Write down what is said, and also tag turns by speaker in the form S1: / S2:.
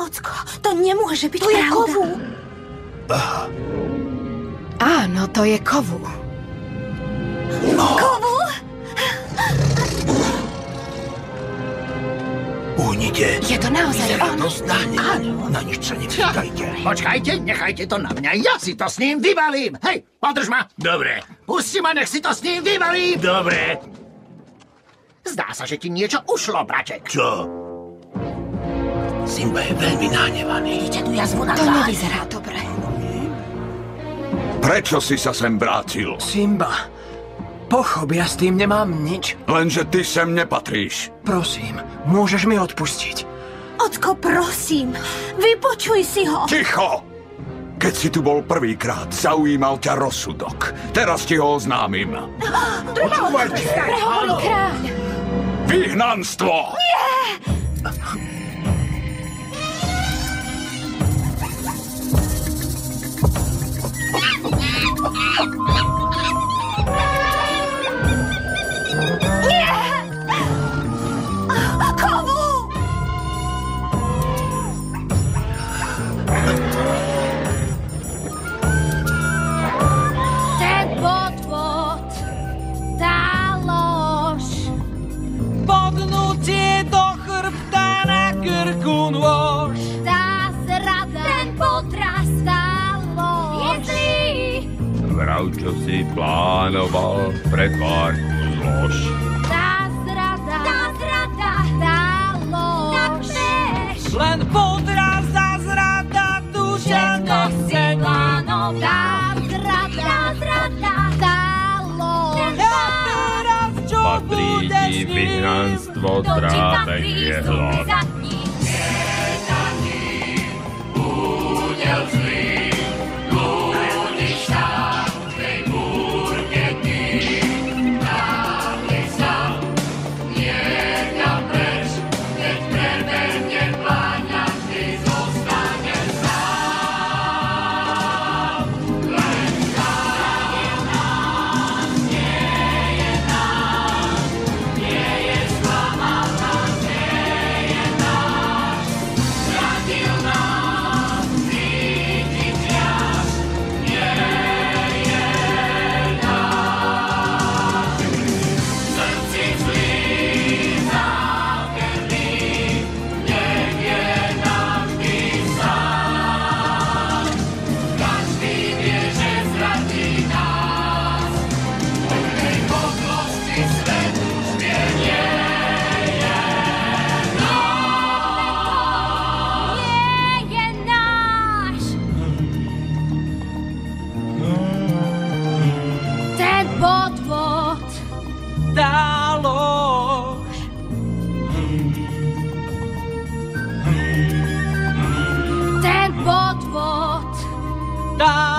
S1: Ocko, to nemôže byť pravda. To je Kovu.
S2: Áno, to je Kovu.
S1: Kovu?
S3: Uhnite.
S2: Je to naozaj on?
S3: Áno. Na nič sa nepýtajte.
S4: Počkajte, nechajte to na mňa, ja si to s ním vybalím. Hej, podrž ma.
S3: Dobre.
S4: Pusti ma, nech si to s ním vybalím.
S3: Dobre.
S4: Zdá sa, že ti niečo ušlo, braček.
S3: Čo? Simba je veľmi nahnevaný.
S1: Vidíte tu jazvu na
S2: To
S1: tvári?
S2: nevyzerá dobre.
S5: Prečo si sa sem vrátil?
S6: Simba, pochop, ja s tým nemám nič.
S5: Lenže ty sem nepatríš.
S6: Prosím, môžeš mi odpustiť.
S1: Ocko, prosím, vypočuj si ho.
S5: Ticho! Keď si tu bol prvýkrát, zaujímal ťa rozsudok. Teraz ti ho oznámim.
S3: Počúvajte.
S2: Prehovorí kráľ.
S5: Vyhnanstvo!
S1: Kovu!
S7: Ten podvod, tá lož,
S8: Bodnutie do chrbta na krku nôž.
S7: tá zrada, ten podraz, tá lož. Je zlý.
S9: Vrav, čo si plánoval, pretvár zlož.
S7: Tá zrada, tá lož.
S8: Len podraz a zrada tu ťa nechce
S7: plánoval. Tá zrada, tá lož.
S8: Ja teraz čo
S9: Patrí
S8: budeš
S9: ti
S8: s ním?
S9: vyhnanstvo, trápenie, hlad.
S8: Tá lož.
S7: Ten podvod,
S8: Tá